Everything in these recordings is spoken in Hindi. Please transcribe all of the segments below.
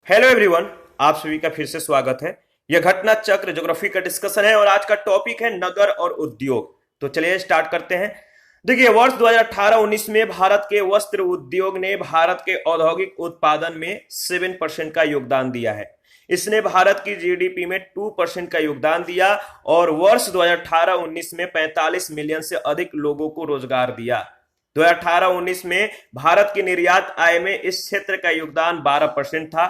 हेलो एवरीवन, आप सभी का फिर से स्वागत है। यह घटना चक्र ज्योग्राफी का डिस्कशन है और आज का टॉपिक है नगर और उद्योग। तो चलिए स्टार्ट करते हैं। देखिए, वर्ष 2018-19 में भारत के वस्त्र उद्योग ने भारत के औद्योगिक उत्पादन में 7% का योगदान दिया है। इसने भारत की जीडीपी में 2% का योगदान दिया और वर्ष 2018-19 में 45 मिलियन से अधिक लोगों को रोजगार दिया। 2018-19 में भारत की निर्यात आय में इस क्षेत्र का योगदान 12% था।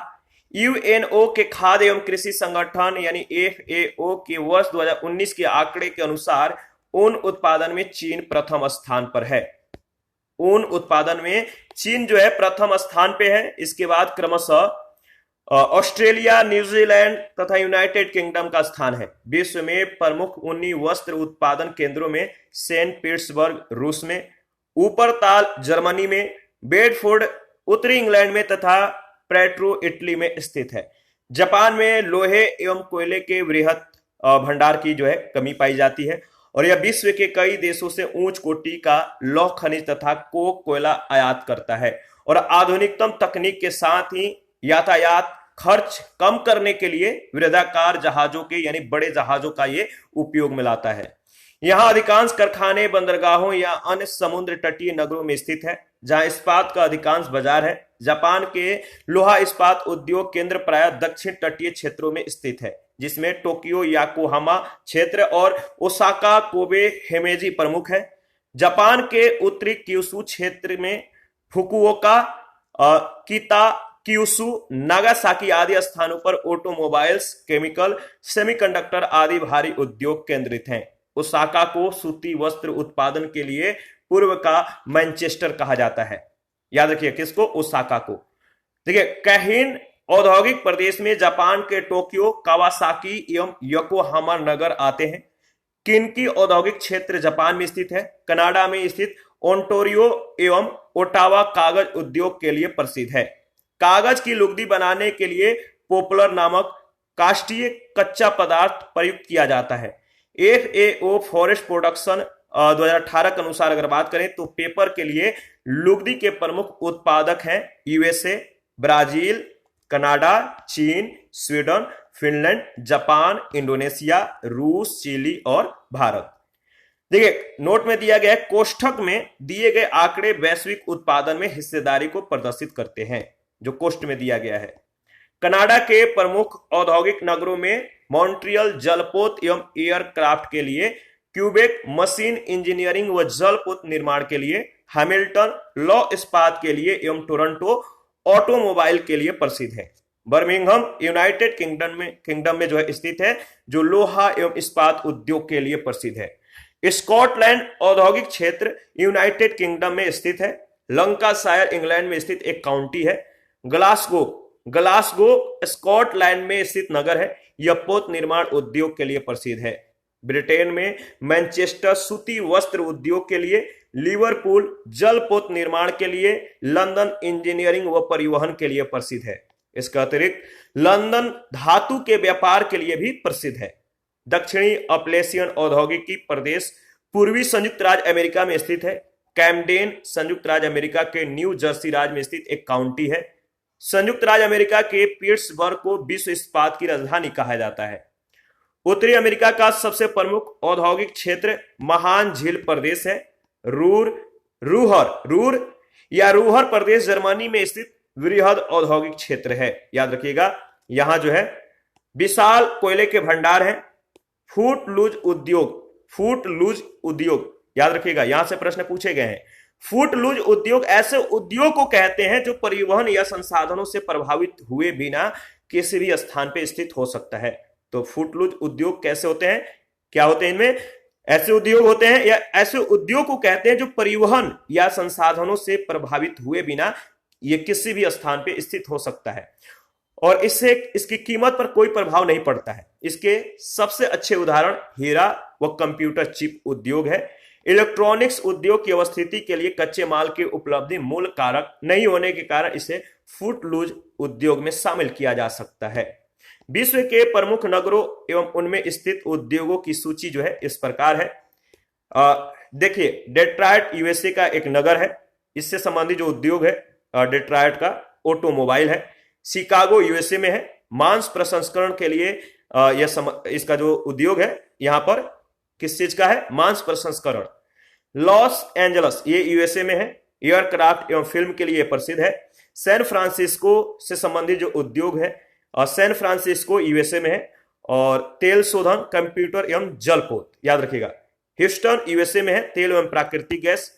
यूएनओ के खाद्य एवं कृषि संगठन यानी एफएओ के वर्ष 2019 के आंकड़े के अनुसार ऊन उत्पादन में चीन प्रथम स्थान पर है। ऊन उत्पादन में चीन जो है प्रथम स्थान पे है। इसके बाद क्रमशः ऑस्ट्रेलिया, न्यूजीलैंड तथा यूनाइटेड किंगडम का स्थान है। विश्व में प्रमुख ऊनी वस्त्र उत्पादन केंद्रों में सेंट पीटर्सबर्ग रूस में, ऊपरताल जर्मनी में, बेडफोर्ड उत्तरी इंग्लैंड में तथा प्रेट्रो इटली में स्थित है। जापान में लोहे एवं कोयले के वृहद भंडार की जो है कमी पाई जाती है और यह विश्व के कई देशों से उच्च कोटि का लौह खनिज तथा कोक कोयला आयात करता है और आधुनिकतम तकनीक के साथ ही यातायात खर्च कम करने के लिए वृहदाकार जहाजों के यानी बड़े जहाजों का ये उपयोग में लाता है। यहाँ अधिकांश कारखाने बंदरगाहों या अन्य समुद्र तटीय नगरों में स्थित है जहां इस्पात का अधिकांश बाजार है। जापान के लोहा इस्पात उद्योग केंद्र प्राय दक्षिण तटीय क्षेत्रों में स्थित है, जिसमें टोक्यो योकोहामा क्षेत्र और ओसाका कोबे हेमेजी प्रमुख है। जापान के उत्तरी क्यूशू क्षेत्र में फुकुओका, किता क्यूशु, नागासाकी आदि स्थानों पर ऑटोमोबाइल्स, केमिकल, सेमीकंडक्टर आदि भारी उद्योग केंद्रित हैं। ओसाका को सूती वस्त्र उत्पादन के लिए पूर्व का मैनचेस्टर कहा जाता है। याद रखिए किसको? ओसाका को। देखिए, कैहिन औद्योगिक प्रदेश में जापान के टोक्यो, कावासाकी एवं योकोहामा नगर आते हैं। किनकी औद्योगिक क्षेत्र जापान में स्थित है। कनाडा में स्थित ओंटारियो एवं ओटावा कागज उद्योग के लिए प्रसिद्ध है। कागज की लुगदी बनाने के लिए पोपलर नामक काष्ठीय कच्चा पदार्थ प्रयुक्त किया जाता है। एफएओ फॉरेस्ट प्रोडक्शन 2018 के अनुसार अगर बात करें तो पेपर के लिए लुगदी के प्रमुख उत्पादक हैं यूएसए, ब्राजील, कनाडा, चीन, स्वीडन, फिनलैंड, जापान, इंडोनेशिया, रूस, चिली और भारत। देखिए, नोट में दिया गया है, कोष्ठक में दिए गए आंकड़े वैश्विक उत्पादन में हिस्सेदारी को प्रदर्शित करते हैं। जो कोष्ठ में दिया गया है, कनाडा के प्रमुख औद्योगिक नगरों में मॉन्ट्रियल जलपोत एवं एयरक्राफ्ट के लिए, क्यूबेक मशीन इंजीनियरिंग व जलपोत निर्माण के लिए, हैमिल्टन लौह इस्पात के लिए एवं टोरंटो ऑटोमोबाइल के लिए प्रसिद्ध है। बर्मिंघम यूनाइटेड किंगडम में जो है स्थित है, जो लोहा एवं इस्पात उद्योग के लिए प्रसिद्ध है। स्कॉटलैंड औद्योगिक क्षेत्र यूनाइटेड किंगडम में स्थित है। लंकाशायर इंग्लैंड में स्थित एक काउंटी है। ग्लासगो स्कॉटलैंड में स्थित नगर है। यह पोत निर्माण उद्योग के लिए प्रसिद्ध है। ब्रिटेन में मैनचेस्टर सूती वस्त्र उद्योग के लिए, लिवरपूल जल पोत निर्माण के लिए, लंदन इंजीनियरिंग व परिवहन के लिए प्रसिद्ध है। इसका अतिरिक्त लंदन धातु के व्यापार के लिए भी प्रसिद्ध है। दक्षिणी अपलेशियन औद्योगिकी प्रदेश पूर्वी संयुक्त राज्य अमेरिका में स्थित है। कैमडेन संयुक्त राज्य अमेरिका के न्यू जर्सी राज्य में स्थित एक काउंटी है। संयुक्त राज्य अमेरिका के पीट्सबर्ग को विश्व इस्पात की राजधानी कहा जाता है। उत्तरी अमेरिका का सबसे प्रमुख औद्योगिक क्षेत्र महान झील प्रदेश है। रूर या रूहर प्रदेश जर्मनी में स्थित वृहद औद्योगिक क्षेत्र है। याद रखिएगा, यहां जो है विशाल कोयले के भंडार हैं। फूट लूज उद्योग याद रखिएगा, यहां से प्रश्न पूछे गए हैं। फूट लूज उद्योग ऐसे उद्योग को कहते हैं जो परिवहन या संसाधनों से प्रभावित हुए बिना किसी भी स्थान पर स्थित हो सकता है। तो फूट लूज उद्योग कैसे होते हैं, क्या होते हैं इनमें? ऐसे उद्योग होते हैं या ऐसे उद्योग को कहते हैं जो परिवहन या संसाधनों से प्रभावित हुए बिना ये किसी भी स्थान पर स्थित हो सकता है और इससे इसकी कीमत पर कोई प्रभाव नहीं पड़ता है। इसके सबसे अच्छे उदाहरण हीरा व कंप्यूटर चिप उद्योग है। इलेक्ट्रॉनिक्स उद्योग की अवस्थिति के लिए कच्चे माल की उपलब्धि मूल कारक नहीं होने के कारण इसे फूट लूज उद्योग में शामिल किया जा सकता है। विश्व के प्रमुख नगरों एवं उनमें स्थित उद्योगों की सूची जो है इस प्रकार है। देखिए, डेट्रॉयट यूएसए का एक नगर है। इससे संबंधित जो उद्योग है डेट्रॉयट का ऑटोमोबाइल है। शिकागो यूएसए में है। मांस प्रसंस्करण के लिए इसका जो उद्योग है यहां पर किस चीज का है, मांस प्रसंस्करण। लॉस एंजलस ये यूएसए में है, एयरक्राफ्ट एवं फिल्म के लिए प्रसिद्ध है। सैन फ्रांसिस्को से संबंधित जो उद्योग है सैन फ्रांसिस्को यूएसए में है, और तेल शोधन, कंप्यूटर एवं जलपोत, याद रखिएगा। ह्यूस्टन यूएसए में है, तेल एवं प्राकृतिक गैस।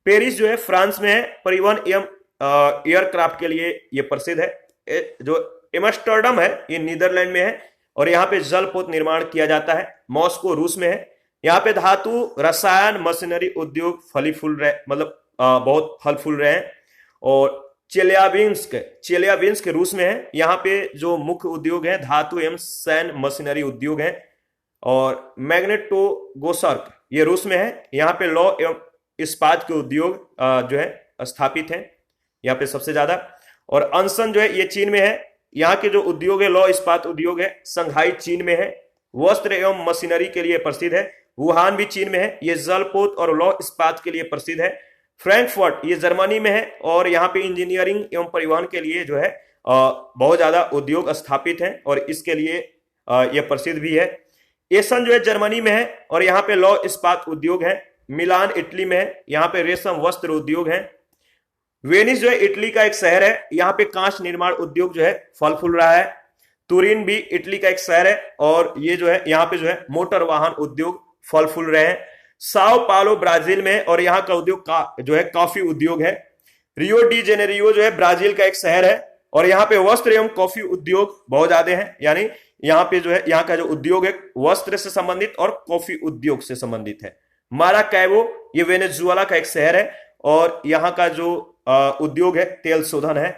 पेरिस जो है फ्रांस में है, परिवहन एवं एयरक्राफ्ट के लिए यह प्रसिद्ध है। जो एम्स्टर्डम है ये नीदरलैंड में है, और यहाँ पे जलपोत निर्माण किया जाता है। मॉस्को रूस में है, यहाँ पे धातु, रसायन, मशीनरी उद्योग फली फूल रहे, मतलब बहुत फल फूल रहे हैं। और चेलियाबिंस्क रूस में है, यहाँ पे जो मुख्य उद्योग है धातु एवं सैन्य मशीनरी उद्योग है। और मैग्नेटोगोर्स्क ये रूस में है, यहाँ पे लौह एवं इस्पात के उद्योग जो है स्थापित हैं यहाँ पे सबसे ज्यादा। और अनसन जो है ये चीन में है, यहाँ के जो उद्योग है लौह इस्पात उद्योग है। संघाई चीन में है, वस्त्र एवं मशीनरी के लिए प्रसिद्ध है। वुहान भी चीन में है, ये जलपोत और लौह इस्पात के लिए प्रसिद्ध है। फ्रैंकफर्ट ये जर्मनी में है, और यहाँ पे इंजीनियरिंग एवं परिवहन के लिए जो है बहुत ज्यादा उद्योग स्थापित हैं, और इसके लिए यह प्रसिद्ध भी है। एसन जो है जर्मनी में है, और यहाँ पे लौह इस्पात उद्योग है। मिलान इटली में है, यहाँ पे रेशम वस्त्र उद्योग है। वेनिस जो है इटली का एक शहर है, यहाँ पे कांच निर्माण उद्योग जो है फल फूल रहा है। तुरिन भी इटली का एक शहर है, और ये जो है यहाँ पे जो है मोटर वाहन उद्योग फल फूल रहे हैं। साओ पालो ब्राजील में, और यहाँ का उद्योग जो है कॉफी उद्योग है। रियो डी जेनेरियो जो है ब्राजील का एक शहर है, और यहाँ पे वस्त्र एवं कॉफी उद्योग बहुत ज्यादा है। यानी यहाँ पे जो है यहाँ का जो उद्योग है वस्त्र से संबंधित और कॉफी उद्योग से संबंधित है। माराकैबो ये वेनेजुएला का एक शहर है, और यहाँ का जो उद्योग है तेल शोधन है।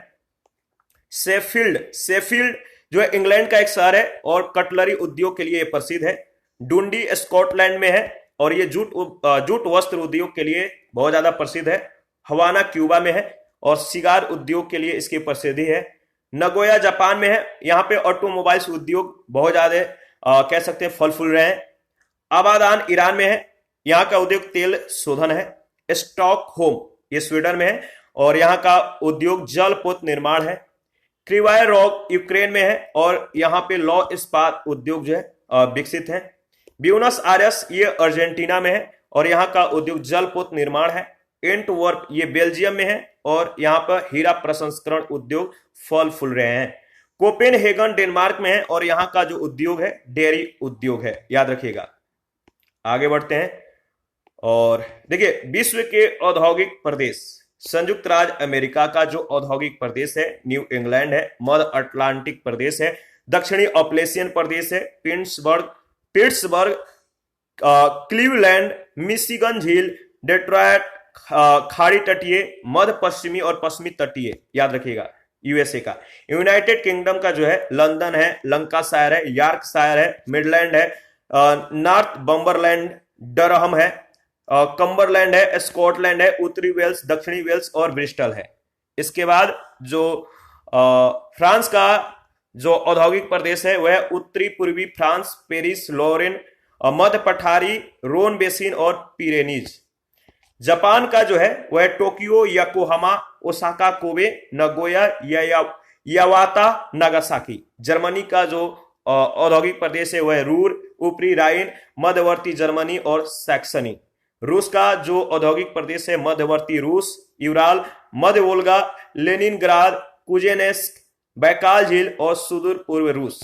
सेफील्ड जो है इंग्लैंड का एक शहर है, और कटलरी उद्योग के लिए प्रसिद्ध है। डुंडी स्कॉटलैंड में है, और ये जूट वस्त्र उद्योग के लिए बहुत ज्यादा प्रसिद्ध है। हवाना क्यूबा में है, और सिगार उद्योग के लिए इसकी प्रसिद्धि है। नगोया जापान में है, यहाँ पे ऑटोमोबाइल्स उद्योग बहुत ज्यादा कह सकते हैं फल फूल रहे हैं। आबादान ईरान में है, यहाँ का उद्योग तेल शोधन है। स्टॉकहोम ये स्वीडन में है, और यहाँ का उद्योग जलपोत निर्माण है। क्रिवाय रॉग यूक्रेन में है, और यहाँ पे लौह इस्पात उद्योग जो है विकसित है। ब्यूनस आयर्स ये अर्जेंटीना में है, और यहाँ का उद्योग जलपोत निर्माण है। एंटवर्प ये बेल्जियम में है, और यहाँ पर हीरा प्रसंस्करण उद्योग फल फूल रहे हैं। कोपेनहेगन डेनमार्क में है, और यहाँ का जो उद्योग है डेयरी उद्योग है, याद रखिएगा। आगे बढ़ते हैं, और देखिए विश्व के औद्योगिक प्रदेश, संयुक्त राज्य अमेरिका का जो औद्योगिक प्रदेश है न्यू इंग्लैंड है। मध्य अटलांटिक प्रदेश है। दक्षिणी ऑपलेशियन प्रदेश है पिट्सबर्ग, क्लीवलैंड, मिशिगन झील, डेट्रॉयट, खाड़ी तटीय, मध्य पश्चिमी और पश्चिमी तटीय, याद रखिएगा यूएसए का। यूनाइटेड किंगडम का जो है लंदन है, लंकाशायर है, यॉर्कशायर है, मिडलैंड है, नॉर्थ बम्बरलैंड, डरहम है, कम्बरलैंड है, स्कॉटलैंड है, उत्तरी वेल्स, दक्षिणी वेल्स और ब्रिस्टल है। इसके बाद जो फ्रांस का जो औद्योगिक प्रदेश है वह उत्तरी पूर्वी फ्रांस, पेरिस, लोरेन, मध्य पठारी, रोन बेसिन और पिरेनीज। जापान का जो है वह Tokyo, Yokohama, Osaka, Kobe, Nagoya, Yawata, Nagasaki. Germany का जो औद्योगिक प्रदेश है वह रूर, ऊपरी राइन, मध्यवर्ती जर्मनी और सैक्सनी। रूस का जो औद्योगिक प्रदेश है मध्यवर्ती रूस, यूराल, मध्य वोल्गा, लेनिनग्राद, कुजेनेस्क, बैकाल झील और सुदूर पूर्व रूस।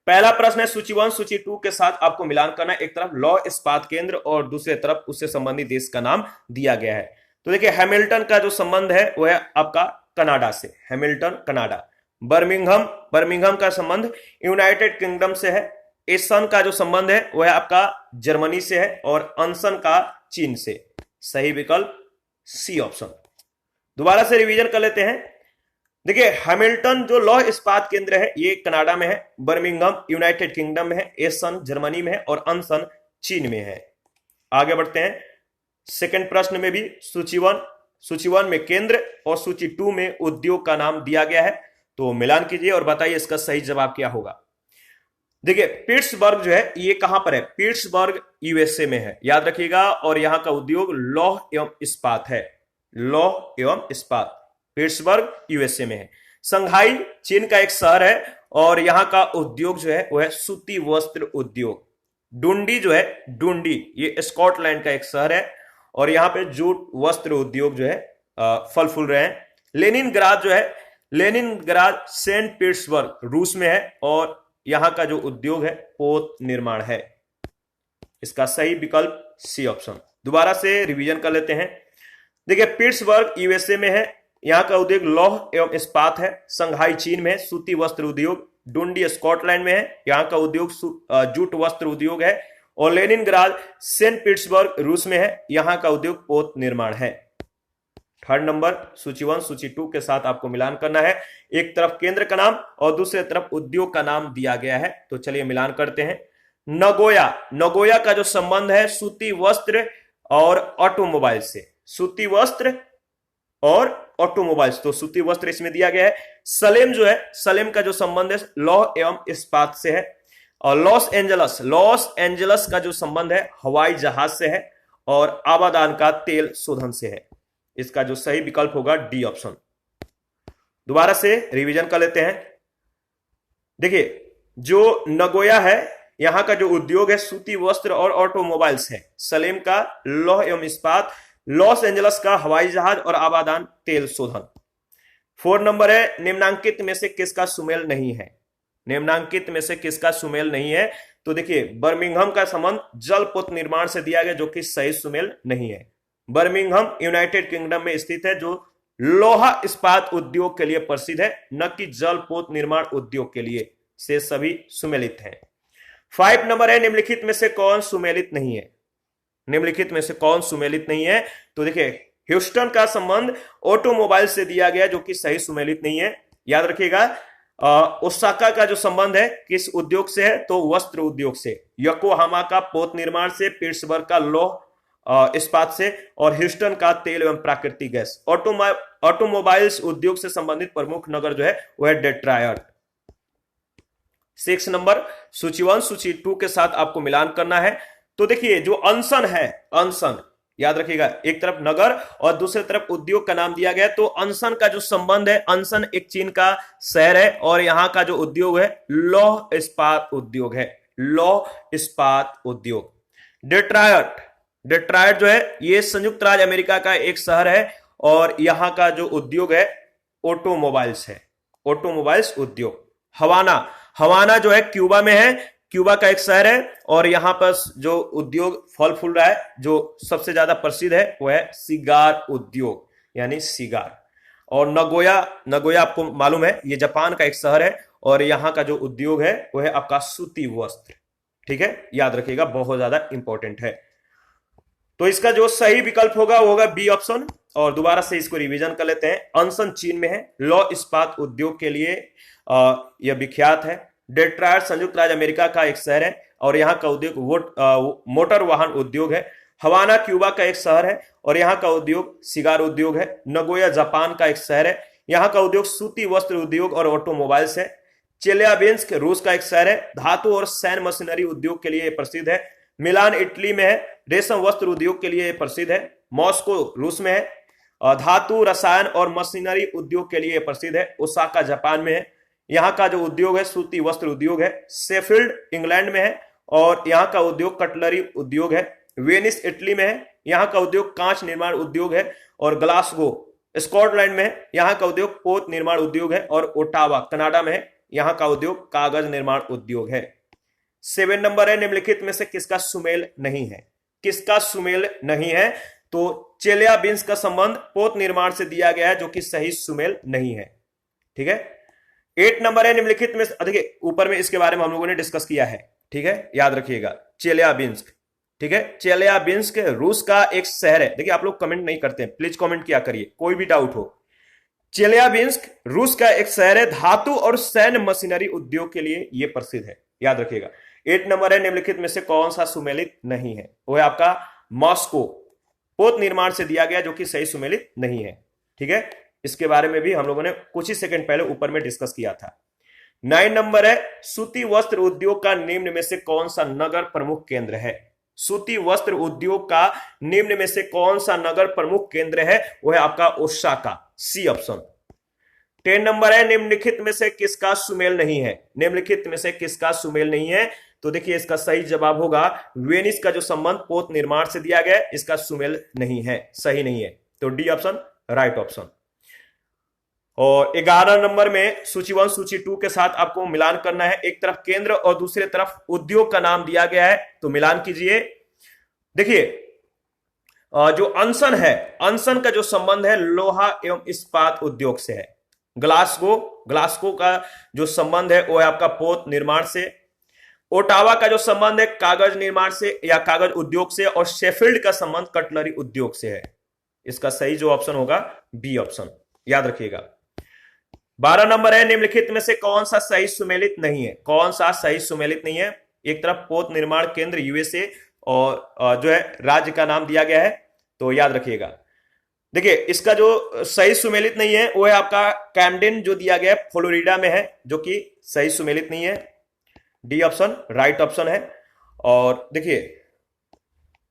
पहला प्रश्न है सूची 1 सूची 2 के साथ आपको मिलान करना। एक तरफ लौह इस्पात केंद्र और दूसरे तरफ उससे संबंधित देश का नाम दिया गया है। तो देखिए हैमिल्टन का जो संबंध है वह आपका कनाडा से, हैमिल्टन कनाडा। बर्मिंघम का संबंध यूनाइटेड किंगडम से है। एसन का जो संबंध है वह आपका जर्मनी से है, और अनसन का चीन से। सही विकल्प सी ऑप्शन। दोबारा से रिवीजन कर लेते हैं। देखिए हैमिल्टन जो लौह इस्पात केंद्र है ये कनाडा में है, बर्मिंघम यूनाइटेड किंगडम में है, एसन जर्मनी में है और अनसन चीन में है। आगे बढ़ते हैं। सेकंड प्रश्न में भी सूची 1 में केंद्र और सूची 2 में उद्योग का नाम दिया गया है। तो मिलान कीजिए और बताइए इसका सही जवाब क्या होगा। देखिए पिट्सबर्ग जो है ये कहां पर है, पिट्सबर्ग यूएसए में है, याद रखिएगा। और यहां का उद्योग लौह एवं इस्पात है, लौह एवं इस्पात, पिट्सबर्ग यूएसए में है। संघाई चीन का एक शहर है और यहाँ का उद्योग जो है वो है सूती वस्त्र उद्योग। डुंडी जो है, डुंडी ये स्कॉटलैंड का एक शहर है और यहाँ पे जूट वस्त्र उद्योग जो है फल फूल रहे हैं। लेनिनग्राद जो है, लेनिनग्राद सेंट पीटर्सबर्ग रूस में है और यहाँ का जो उद्योग है पोत निर्माण है। इसका सही विकल्प सी ऑप्शन। दोबारा से रिवीजन कर लेते हैं। देखिए, पीटर्सबर्ग यूएसए में है, यहाँ का उद्योग लौह एवं इस्पात है। संघाई चीन में है, सूती वस्त्र उद्योग। डुंडी स्कॉटलैंड में है, यहाँ का उद्योग जूट वस्त्र उद्योग है। और लेनिनग्राद सेंट पीटर्सबर्ग रूस में है, यहाँ का उद्योग पोत निर्माण है। थर्ड नंबर सूची 1 सूची 2 के साथ आपको मिलान करना है। एक तरफ केंद्र का नाम और दूसरे तरफ उद्योग का नाम दिया गया है, तो चलिए मिलान करते हैं। नगोया, नगोया का जो संबंध है सूती वस्त्र और ऑटोमोबाइल से, सूती वस्त्र और ऑटोमोबाइल्स, तो सूती वस्त्र इसमें दिया गया है। सलेम जो है, सलेम का जो संबंध है लौह एवं इस्पात से है। और लॉस एंजलस, लॉस एंजलस का जो संबंध है हवाई जहाज से है। और आबादान का तेल शोधन से है। इसका जो सही विकल्प होगा डी ऑप्शन। दोबारा से रिवीजन कर लेते हैं। देखिए, जो नगोया है यहां का जो उद्योग है सूती वस्त्र और ऑटोमोबाइल्स है। सलेम का लौह एवं इस्पात, लॉस एंजलस का हवाई जहाज और आबादान तेल शोधन। 4 नंबर है निम्नांकित में से किसका सुमेल नहीं है। निम्नांकित में से किसका सुमेल नहीं है, तो देखिए बर्मिंघम का संबंध जल पोत निर्माण से दिया गया जो कि सही सुमेल नहीं है। बर्मिंघम यूनाइटेड किंगडम में स्थित है जो लोहा इस्पात उद्योग के लिए प्रसिद्ध है, न कि जल पोत निर्माण उद्योग के लिए। से सभी सुमेलित हैं। 5 नंबर है निम्नलिखित में से कौन सुमेलित नहीं है। निम्नलिखित में से कौन सुमेलित नहीं है, तो देखिए ह्यूस्टन का संबंध ऑटोमोबाइल से दिया गया जो कि सही सुमेलित नहीं है। याद रखिएगा, ओसाका का जो संबंध है किस उद्योग से है, तो वस्त्र उद्योग से। योकोहामा का पोत निर्माण से, पीटर्सबर्ग का लौह इस्पात से और ह्यूस्टन का तेल एवं प्राकृतिक गैस। ऑटोमोबाइल्स उद्योग से संबंधित प्रमुख नगर जो है वह है डेट्रॉयट। 6 नंबर सूची 1 सूची 2 के साथ आपको मिलान करना है। तो देखिए जो अनसन है, अनसन याद रखिएगा, एक तरफ नगर और दूसरे तरफ उद्योग का नाम दिया गया। तो अनसन का जो संबंध है, अनसन एक चीन का शहर है और यहां का जो उद्योग है लौह इस्पात उद्योग है, लौह इस्पात उद्योग। डेट्रॉयट, डेट्रॉयट जो है ये संयुक्त राज्य अमेरिका का एक शहर है और यहां का जो उद्योग है ऑटोमोबाइल्स है, ऑटोमोबाइल्स उद्योग। हवाना, हवाना जो है क्यूबा में है, क्यूबा का एक शहर है और यहां पर जो उद्योग फल फूल रहा है जो सबसे ज्यादा प्रसिद्ध है वो है सिगार उद्योग, यानी सिगार। और नगोया, नगोया आपको मालूम है ये जापान का एक शहर है और यहां का जो उद्योग है वो है आपका सूती वस्त्र। ठीक है, याद रखिएगा, बहुत ज्यादा इंपॉर्टेंट है। तो इसका जो सही विकल्प होगा वो होगा बी ऑप्शन। और दोबारा से इसको रिवीजन कर लेते हैं। अनसन चीन में है, लौह इस्पात उद्योग के लिए यह विख्यात है। डेट्रॉयट संयुक्त राज्य अमेरिका का एक शहर है और यहाँ का उद्योग मोटर वाहन उद्योग है। हवाना क्यूबा का एक शहर है और यहाँ का उद्योग सिगार उद्योग है। नगोया जापान का एक शहर है, यहाँ का उद्योग सूती वस्त्र उद्योग और ऑटोमोबाइल्स है। चेल्याबिंस्क रूस का एक शहर है, धातु और सैन्य मशीनरी उद्योग के लिए प्रसिद्ध है। मिलान इटली में है, रेशम वस्त्र उद्योग के लिए प्रसिद्ध है। मॉस्को रूस में है, धातु रसायन और मशीनरी उद्योग के लिए प्रसिद्ध है। ओसाका जापान में है, यहाँ का जो उद्योग है सूती वस्त्र उद्योग है। शेफील्ड इंग्लैंड में है और यहाँ का उद्योग कटलरी उद्योग है। वेनिस इटली में है, यहाँ का उद्योग कांच निर्माण उद्योग है। और ग्लासगो स्कॉटलैंड में है, यहाँ का उद्योग पोत निर्माण उद्योग है। और ओटावा कनाडा में है, यहाँ का उद्योग कागज निर्माण उद्योग है। 7 नंबर है निम्नलिखित में से किसका सुमेल नहीं है। किसका सुमेल नहीं है, तो चेल्याबिंस्क का संबंध पोत निर्माण से दिया गया है जो कि सही सुमेल नहीं है। ठीक है। 8 नंबर है निम्नलिखित में, देखिए ऊपर में इसके बारे में हम लोगों ने डिस्कस किया है। ठीक है, याद रखिएगा चेल्याबिंस्क। ठीक है, चेल्याबिंस्क रूस का एक शहर है। देखिए आप लोग कमेंट नहीं करते हैं, प्लीज कमेंट किया करिए कोई भी डाउट हो। चेल्याबिंस्क रूस का एक शहर है, धातु और सैन्य मशीनरी उद्योग के लिए यह प्रसिद्ध है, याद रखिएगा। 8 नंबर है निम्नलिखित में से कौन सा सुमेलित नहीं है, वो है आपका मॉस्को, पोत निर्माण से दिया गया जो कि सही सुमेलित नहीं है। ठीक है, इसके बारे में भी हम लोगों ने कुछ ही सेकंड पहले ऊपर में डिस्कस किया था। 9 नंबर है सूती वस्त्र उद्योग का निम्न में से कौन सा नगर प्रमुख केंद्र है। सूती वस्त्र उद्योग का निम्न में से कौन सा नगर प्रमुख केंद्र है, वो है आपका ओसाका, सी ऑप्शन। 10 नंबर है, निम्नलिखित में से किसका सुमेल नहीं है? निम्नलिखित में से किसका सुमेल नहीं है? तो देखिए इसका सही जवाब होगा वेनिस का जो संबंध पोत निर्माण से दिया गया है, इसका सुमेल नहीं है, सही नहीं है। तो डी ऑप्शन राइट ऑप्शन। और 11 नंबर में सूची 1 सूची 2 के साथ आपको मिलान करना है। एक तरफ केंद्र और दूसरे तरफ उद्योग का नाम दिया गया है, तो मिलान कीजिए। देखिए जो अनसन है, अनसन का जो संबंध है लोहा एवं इस्पात उद्योग से है। ग्लासगो का जो संबंध है वो है आपका पोत निर्माण से। ओटावा का जो संबंध है कागज निर्माण से या कागज उद्योग से। और शेफील्ड का संबंध कटलरी उद्योग से है। इसका सही जो ऑप्शन होगा बी ऑप्शन, याद रखिएगा। 12 नंबर है, निम्नलिखित में से कौन सा सही सुमेलित नहीं है? कौन सा सही सुमेलित नहीं है? एक तरफ पोत निर्माण केंद्र यूएसए और जो है राज्य का नाम दिया गया है, तो याद रखिएगा। देखिए इसका जो सही सुमेलित नहीं है वो है आपका कैम्डेन जो दिया गया है फ्लोरिडा में है, जो कि सही सुमेलित नहीं है। डी ऑप्शन राइट ऑप्शन है। और देखिए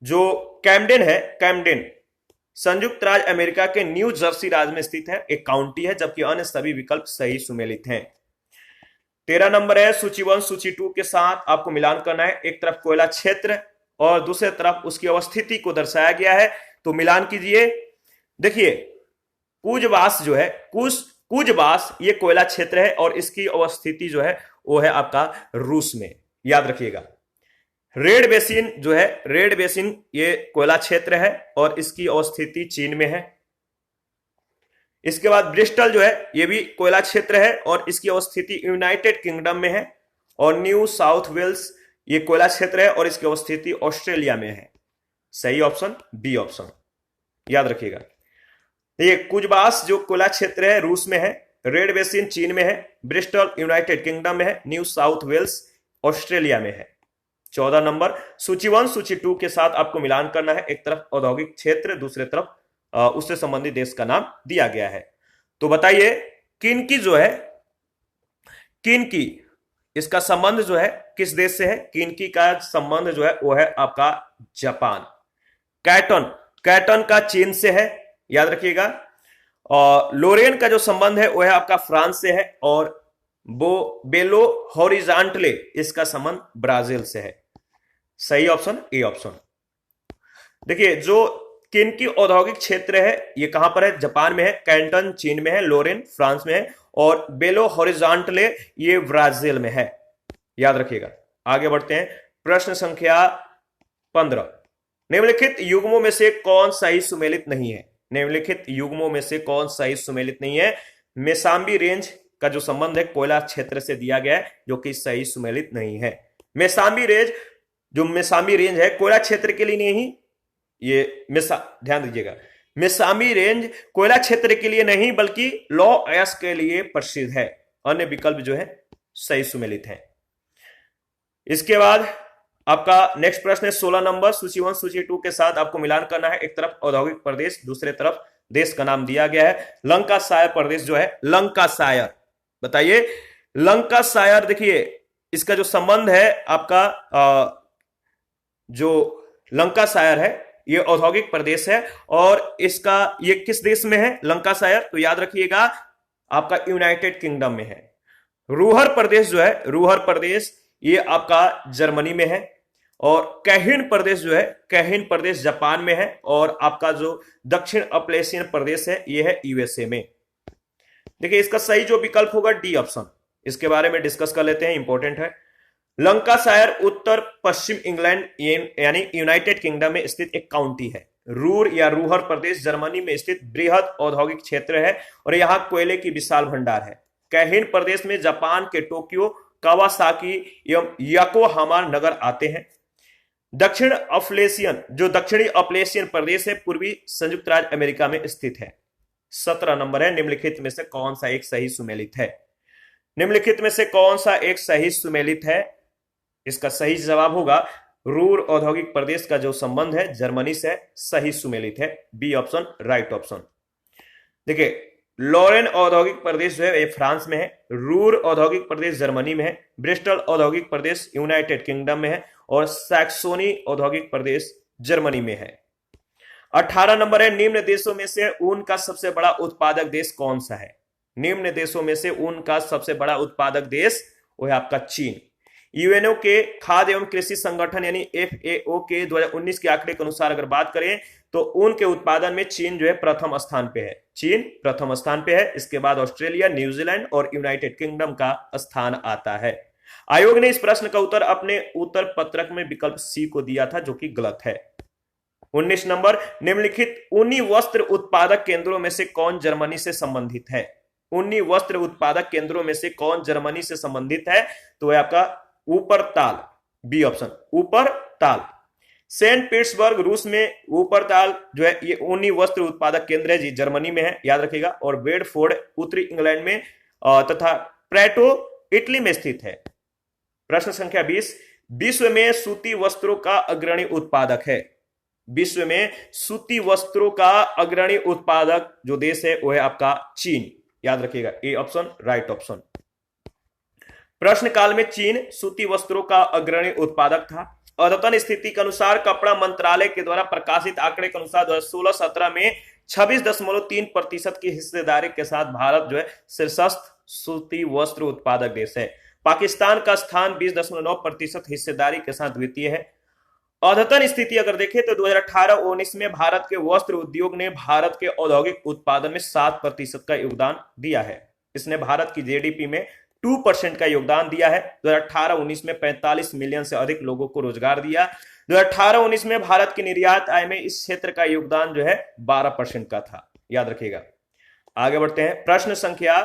जो कैम्डेन है, कैम्डेन संयुक्त राज्य अमेरिका के न्यू जर्सी राज्य में स्थित है, एक काउंटी है, जबकि अन्य सभी विकल्प सही सुमेलित हैं। 13 नंबर है, सूची 1 सूची 2 के साथ आपको मिलान करना है। एक तरफ कोयला क्षेत्र और दूसरे तरफ उसकी अवस्थिति को दर्शाया गया है, तो मिलान कीजिए। देखिए कूजबास जो है, कूजबास ये कोयला क्षेत्र है और इसकी अवस्थिति जो है वो है आपका रूस में, याद रखिएगा। रेड बेसिन जो है, रेड बेसिन ये कोयला क्षेत्र है और इसकी अवस्थिति चीन में है। इसके बाद ब्रिस्टल जो है ये भी कोयला क्षेत्र है और इसकी अवस्थिति यूनाइटेड किंगडम में है। और न्यू साउथ वेल्स ये कोयला क्षेत्र है और इसकी अवस्थिति ऑस्ट्रेलिया में है। सही ऑप्शन बी ऑप्शन, याद रखिएगा। ये कुजबास जो कोयला क्षेत्र है रूस में है, रेड बेसिन चीन में है, ब्रिस्टल यूनाइटेड किंगडम में है, न्यू साउथ वेल्स ऑस्ट्रेलिया में है। 14 नंबर, सूची 1 सूची 2 के साथ आपको मिलान करना है। एक तरफ औद्योगिक क्षेत्र, दूसरे तरफ उससे संबंधित देश का नाम दिया गया है। तो बताइए किनकी जो है, किनकी इसका संबंध जो है किस देश से है? किनकी का संबंध जो है वो है आपका जापान। कैटन, कैटन का चीन से है, याद रखिएगा। और लोरेन का जो संबंध है वो है आपका फ्रांस से है। और बेलो हॉरिजॉन्टले इसका संबंध ब्राजील से है। सही ऑप्शन ए ऑप्शन। देखिए जो किनकी औद्योगिक क्षेत्र है ये कहां पर है? जापान में है, कैंटन चीन में है, लोरेन फ्रांस में है और बेलो हॉरिजॉन्टले ये ब्राजील में है, याद रखिएगा। आगे बढ़ते हैं, प्रश्न संख्या 15। निम्नलिखित युग्मों में से कौन सही सुमेलित नहीं है? निम्नलिखित युग्मों में से कौन सही सुमेलित नहीं है? मेसाम्बी रेंज का जो संबंध है कोयला क्षेत्र से दिया गया है, जो कि सही सुमेलित नहीं है। मेसाम्बी रेंज, जो मेसाम्बी रेंज है कोयला क्षेत्र के लिए नहीं, ये ध्यान दीजिएगा, मेसाम्बी रेंज कोयला क्षेत्र के लिए नहीं बल्कि लौ अयस्क के लिए प्रसिद्ध है। अन्य विकल्प जो है सही सुमेलित है। इसके बाद आपका नेक्स्ट प्रश्न है 16 नंबर, सूची 1 सूची 2 के साथ आपको मिलान करना है। एक तरफ औद्योगिक प्रदेश, दूसरे तरफ देश का नाम दिया गया है। लंकाशायर प्रदेश जो है, लंकाशायर, बताइए लंकाशायर। देखिए इसका जो संबंध है आपका जो लंकाशायर है ये औद्योगिक प्रदेश है और इसका ये किस देश में है लंकाशायर? तो याद रखिएगा आपका यूनाइटेड किंगडम में है। रूहर प्रदेश जो है, रूहर प्रदेश ये आपका जर्मनी में है। और कैहिन प्रदेश जो है, कैहिन प्रदेश जापान में है। और आपका जो दक्षिण अप्लेशियन प्रदेश है ये है यूएसए में। देखिए इसका सही जो विकल्प होगा डी ऑप्शन। इसके बारे में डिस्कस कर लेते हैं, इंपॉर्टेंट है। लंकाशायर उत्तर पश्चिम इंग्लैंड यानी यूनाइटेड किंगडम में स्थित एक काउंटी है। रूर या रूहर प्रदेश जर्मनी में स्थित बृहद औद्योगिक क्षेत्र है और यहां कोयले की विशाल भंडार है। कैहिन प्रदेश में जापान के टोक्यो, कावासाकी एवं योकोहामा नगर आते हैं। दक्षिण अफ्लेशियन, जो दक्षिणी अप्लेशियन प्रदेश है पूर्वी संयुक्त राज्य अमेरिका में स्थित है। 17 नंबर है, निम्नलिखित में से कौन सा एक सही सुमेलित है? निम्नलिखित में से कौन सा एक सही सुमेलित है? इसका सही जवाब होगा रूर औद्योगिक प्रदेश का जो संबंध है जर्मनी से सही सुमेलित है। B option right option. देखिए लॉरेन औद्योगिक प्रदेश जो है ये फ्रांस में है, रूर औद्योगिक प्रदेश जर्मनी में है, ब्रिस्टल औद्योगिक प्रदेश यूनाइटेड किंगडम में है और सैक्सोनी औद्योगिक प्रदेश जर्मनी में है। 18 नंबर है, निम्न देशों में से ऊन का सबसे बड़ा उत्पादक देश कौन सा है? निम्न देशों में से ऊन का सबसे बड़ा उत्पादक देश वो है आपका चीन। यूएनओ के खाद्य एवं कृषि संगठन यानी एफएओ के 2019 के आंकड़े के अनुसार अगर बात करें तो ऊन के उत्पादन में चीन जो है प्रथम स्थान पे है। चीन प्रथम स्थान पे है, इसके बाद ऑस्ट्रेलिया, न्यूजीलैंड और यूनाइटेड किंगडम का स्थान आता है। आयोग ने इस प्रश्न का उत्तर अपने उत्तर पत्रक में विकल्प सी को दिया था, जो कि गलत है। 19 नंबर, निम्नलिखित ऊनी वस्त्र उत्पादक केंद्रों में से कौन जर्मनी से संबंधित है? ऊनी वस्त्र उत्पादक केंद्रों में से कौन जर्मनी से संबंधित है? तो वह आपका ऊपर ताल, बी ऑप्शन, ऊपर ताल। सेंट पीटर्सबर्ग रूस में ऊपर ताल जो है ये ऊनी वस्त्र उत्पादक केंद्र है जी, जर्मनी में है, याद रखिएगा। और बेडफोर्ड उत्तरी इंग्लैंड में तथा प्रेटो इटली में स्थित है। प्रश्न संख्या 20, विश्व में सूती वस्त्रों का अग्रणी उत्पादक है। विश्व में सूती वस्त्रों का अग्रणी उत्पादक जो देश है वो है आपका चीन, याद रखिएगा, ए ऑप्शन राइट ऑप्शन। प्रश्न काल में चीन सूती वस्त्रों का अग्रणी उत्पादक था। अद्यतन स्थिति के अनुसार कपड़ा मंत्रालय के द्वारा प्रकाशित आंकड़े के अनुसार 2016-17 में 26.3% की हिस्सेदारी के साथ भारत जो है शीर्षस्थ सूती वस्त्र उत्पादक देश है। पाकिस्तान का स्थान 20.9% हिस्सेदारी के साथ द्वितीय है। अद्यतन स्थिति अगर देखें तो 2018-19 में भारत के वस्त्र उद्योग ने भारत के औद्योगिक उत्पादन में 7% का योगदान दिया है। इसने भारत की जीडीपी में 2% का योगदान दिया है। 2018-19 में 45 मिलियन से अधिक लोगों को रोजगार दिया। 2018-19 में भारत की निर्यात आय में इस क्षेत्र का योगदान जो है 12% का था, याद रखिएगा। आगे बढ़ते हैं, प्रश्न संख्या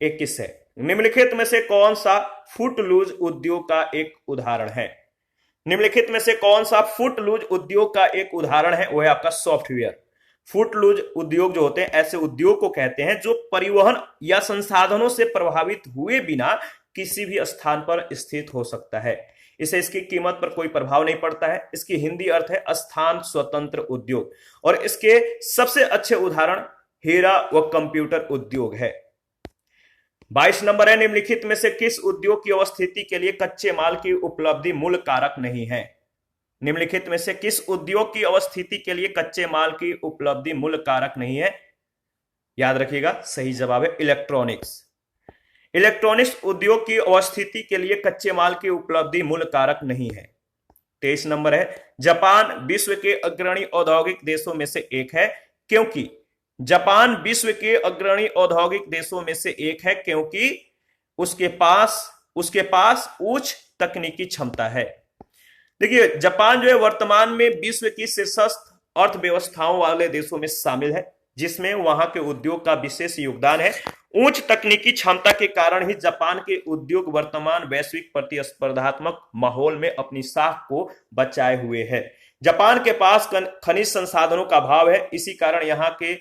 21 है, निम्नलिखित में से कौन सा फुटलूज उद्योग का एक उदाहरण है? निम्नलिखित में से कौन सा फुटलूज उद्योग का एक उदाहरण है? वो है आपका सॉफ्टवेयर। फुटलूज उद्योग जो होते हैं ऐसे उद्योग को कहते हैं जो परिवहन या संसाधनों से प्रभावित हुए बिना किसी भी स्थान पर स्थित हो सकता है। इसे इसकी कीमत पर कोई प्रभाव नहीं पड़ता है। इसकी हिंदी अर्थ है स्थान स्वतंत्र उद्योग, और इसके सबसे अच्छे उदाहरण हीरा व कंप्यूटर उद्योग है। 22 नंबर है, निम्नलिखित में से किस उद्योग की अवस्थिति के लिए कच्चे माल की उपलब्धि मूल कारक नहीं है? निम्नलिखित में से किस उद्योग की अवस्थिति के लिए कच्चे माल की उपलब्धि मूल कारक नहीं है? याद रखिएगा, सही जवाब है इलेक्ट्रॉनिक्स। इलेक्ट्रॉनिक्स उद्योग की अवस्थिति के लिए कच्चे माल की उपलब्धि मूल कारक नहीं है। 23 नंबर है, जापान विश्व के अग्रणी औद्योगिक देशों में से एक है क्योंकि जापान विश्व के अग्रणी औद्योगिक देशों में से एक है क्योंकि उसके पास उच्च तकनीकी क्षमता है। देखिए, जापान जो है वर्तमान में विश्व की शीर्षस्थ अर्थव्यवस्थाओं वाले देशों में शामिल है, जिसमें वहां के उद्योग का विशेष योगदान है। उच्च तकनीकी क्षमता के कारण ही जापान के उद्योग वर्तमान वैश्विक प्रतिस्पर्धात्मक माहौल में अपनी साख को बचाए हुए है। जापान के पास खनिज संसाधनों का अभाव है, इसी कारण यहाँ के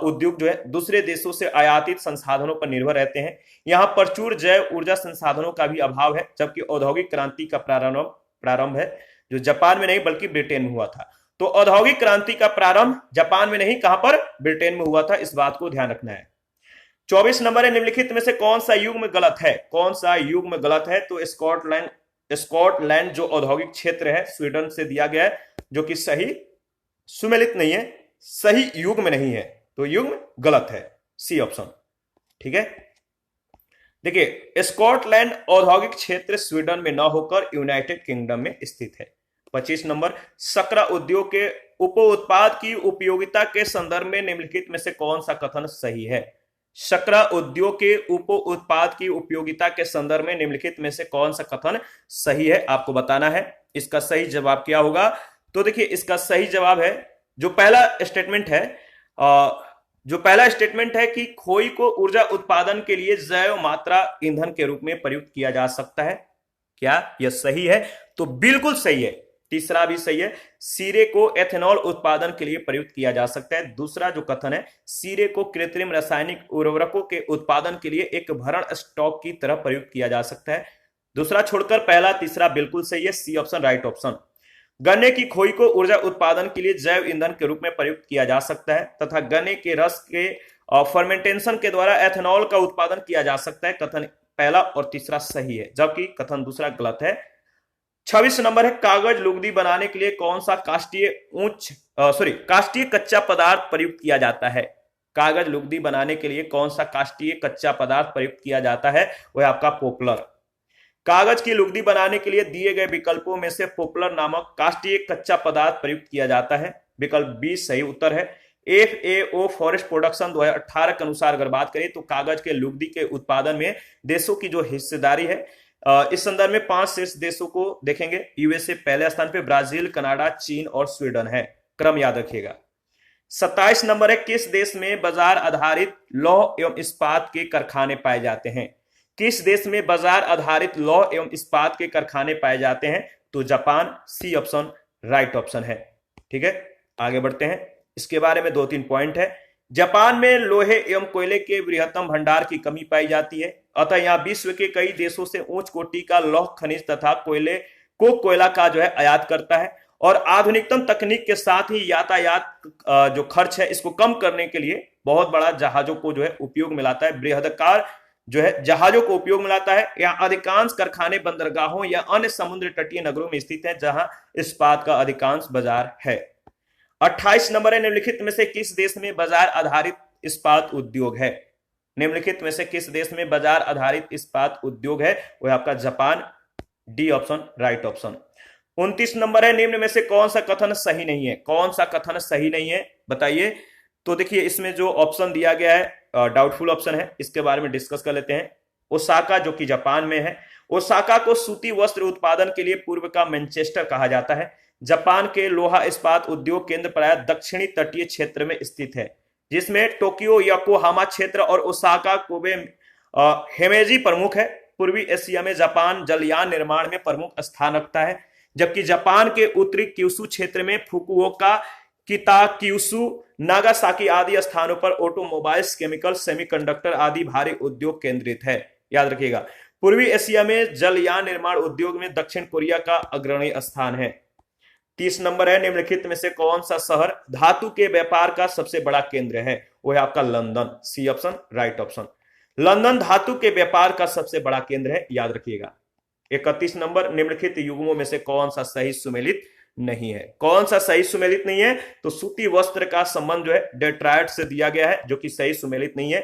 उद्योग जो है दूसरे देशों से आयातित संसाधनों पर निर्भर रहते हैं। यहाँ प्रचुर जैव ऊर्जा संसाधनों का भी अभाव है, जबकि औद्योगिक क्रांति का प्रारंभ है जो जापान में नहीं बल्कि ब्रिटेन में हुआ था। तो औद्योगिक क्रांति का प्रारंभ जापान में नहीं, कहां पर? ब्रिटेन में हुआ था, इस बात को ध्यान रखना है। 24 नंबर है, निम्नलिखित में से कौन सा युग्म गलत है? कौन सा युग्म गलत है? तो स्कॉटलैंड जो औद्योगिक क्षेत्र है स्वीडन से दिया गया है, जो कि सही सुमेलित नहीं है, सही युग्म नहीं है, तो युग्म गलत है, सी ऑप्शन। ठीक है, देखिए, स्कॉटलैंड औद्योगिक क्षेत्र स्वीडन में न होकर यूनाइटेड किंगडम में स्थित है। 25 नंबर, सकरा उद्योग के उप उत्पाद की उपयोगिता के संदर्भ में निम्नलिखित में से कौन सा कथन सही है? सकरा उद्योग के उप उत्पाद की उपयोगिता के संदर्भ में निम्नलिखित में से कौन सा कथन सही है, आपको बताना है। इसका सही जवाब क्या होगा? तो देखिए, इसका सही जवाब है जो पहला स्टेटमेंट है कि खोई को ऊर्जा उत्पादन के लिए जैव मात्रा ईंधन के रूप में प्रयुक्त किया जा सकता है। क्या यह सही है? तो बिल्कुल सही है। तीसरा भी सही है, सीरे को एथेनॉल उत्पादन के लिए प्रयुक्त किया जा सकता है। दूसरा जो कथन है, सीरे को कृत्रिम रासायनिक उर्वरकों के उत्पादन के लिए एक भरण स्टॉक की तरह प्रयुक्त किया जा सकता है। दूसरा छोड़कर पहला तीसरा बिल्कुल सही है, सी ऑप्शन राइट ऑप्शन। गन्ने की खोई को ऊर्जा उत्पादन के लिए जैव ईंधन के रूप में प्रयुक्त किया जा सकता है तथा गन्ने के रस के फर्मेंटेशन के द्वारा एथेनॉल का उत्पादन किया जा सकता है। कथन पहला और तीसरा सही है, जबकि कथन दूसरा गलत है। 26 नंबर है, कागज लुगदी बनाने के लिए कौन सा काष्ठीय कच्चा पदार्थ प्रयुक्त किया जाता है? कागज लुगदी बनाने के लिए कौन सा काष्ठीय कच्चा पदार्थ प्रयुक्त किया जाता है? वह आपका पोपलर। कागज की लुगदी बनाने के लिए दिए गए विकल्पों में से पोपलर नामक काष्ठीय कच्चा पदार्थ प्रयुक्त किया जाता है। विकल्प बी सही उत्तर है। FAO फॉरेस्ट प्रोडक्शन 2018 के अनुसार अगर बात करें तो कागज के लुगदी के उत्पादन में देशों की जो हिस्सेदारी है, इस संदर्भ में 5 शीर्ष देशों को देखेंगे। यूएसए पहले स्थान पे, ब्राजील, कनाडा, चीन और स्वीडन है। क्रम याद रखिएगा। 27 नंबर है, किस देश में बाजार आधारित लौह एवं इस्पात के कारखाने पाए जाते हैं? किस देश में बाजार आधारित लौह एवं इस्पात के कारखाने पाए जाते हैं? तो Japan. C option right option है। ठीक है, आगे बढ़ते हैं। इसके बारे में 2-3 पॉइंट है। जापान में लोहे एवं कोयले के बृहत्तम भंडार की कमी पाई जाती है, अतः यहां विश्व के कई देशों से उच्च कोटि का लौह खनिज तथा कोयला का जो है आयात करता है, और आधुनिकतम तकनीक के साथ ही यातायात जो खर्च है इसको कम करने के लिए बहुत बड़ा जहाजों को जो है उपयोग में लाता है, बृहदाकार जो है जहाजों को उपयोग में लाता है। यहाँ अधिकांश कारखाने बंदरगाहों या अन्य समुद्र तटीय नगरों में स्थित है जहां इस्पात का अधिकांश बाजार है। 28 नंबर है, निम्नलिखित में से किस देश में बाजार आधारित इस्पात उद्योग है? निम्नलिखित में से किस देश में बाजार आधारित इस्पात उद्योग है? वह आपका Japan. D option right option. 29 number है, निम्न में से कौन सा कथन सही नहीं है? कौन सा कथन सही नहीं है बताइए। तो देखिए इसमें जो ऑप्शन दिया गया है डाउटफुल ऑप्शन है, इसके बारे में डिस्कस कर लेते हैं। ओसाका जो कि जापान में है, ओसाका को सूती वस्त्र उत्पादन के लिए पूर्व का मैनचेस्टर कहा जाता है। जापान के लोहा इस्पात उद्योग केंद्र प्राय दक्षिणी तटीय क्षेत्र में स्थित है, जिसमें टोक्यो, योकोहामा क्षेत्र और ओसाका, कोबे, हेमेजी प्रमुख है। पूर्वी एशिया में जापान जलयान निर्माण में प्रमुख स्थान रखता है, जबकि जापान के उत्तरी क्यूशु क्षेत्र में फुकुओका, किताक्यूशु, नागासाकी आदि स्थानों पर ऑटोमोबाइल्स, केमिकल, सेमीकंडक्टर आदि भारी उद्योग केंद्रित है। याद रखिएगा, पूर्वी एशिया में जलयान निर्माण उद्योग में दक्षिण कोरिया का अग्रणी स्थान है। 30 नंबर है, निम्नलिखित में से कौन सा शहर धातु के व्यापार का सबसे बड़ा केंद्र है? वो है आपका London. C option right option. London धातु के व्यापार का सबसे बड़ा केंद्र है, याद रखिएगा। 31 नंबर, निम्नलिखित युग्मों में से कौन सा सही सुमेलित नहीं है? कौन सा सही सुमेलित नहीं है? तो सूती वस्त्र का संबंध जो है डेट्रॉयट से दिया गया है, जो कि सही सुमेलित नहीं है।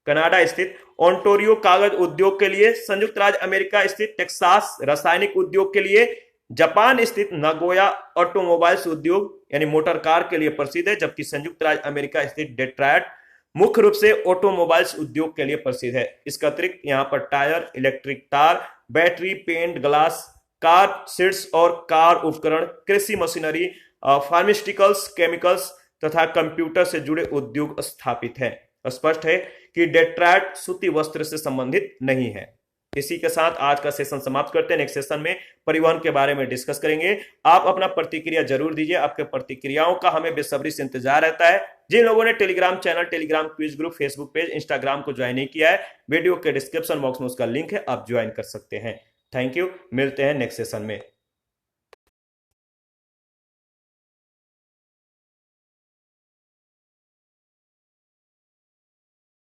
कनाडा स्थित ओंटारियो कागज उद्योग के लिए, संयुक्त राज्य अमेरिका स्थित टेक्सास रासायनिक उद्योग के लिए, जापान स्थित नागोया ऑटोमोबाइल्स उद्योग यानी मोटर कार के लिए प्रसिद्ध है, जबकि संयुक्त राज्य अमेरिका स्थित डेट्रॉयट मुख्य रूप से ऑटोमोबाइल्स उद्योग के लिए प्रसिद्ध है। इसका अतिरिक्त यहाँ पर टायर, इलेक्ट्रिक तार, battery, paint, glass, car seats और कार उपकरण, कृषि मशीनरी, फार्मास्यूटिकल्स, केमिकल्स तथा कंप्यूटर से जुड़े उद्योग स्थापित हैं। स्पष्ट है कि डेट्रॉयट सूती वस्त्र से संबंधित नहीं है। इसी के साथ आज का सेशन समाप्त करते हैं। नेक्स्ट सेशन में परिवहन के बारे में डिस्कस करेंगे। आप अपना प्रतिक्रिया जरूर दीजिए, आपके प्रतिक्रियाओं का हमें बेसब्री से इंतजार रहता है। जिन लोगों ने Telegram channel, Telegram quiz group, Facebook page, Instagram को ज्वाइन नहीं किया है, वीडियो के डिस्क्रिप्शन बॉक्स में उसका लिंक है, आप ज्वाइन कर सकते हैं। थैंक यू, मिलते हैं नेक्स्ट सेशन में।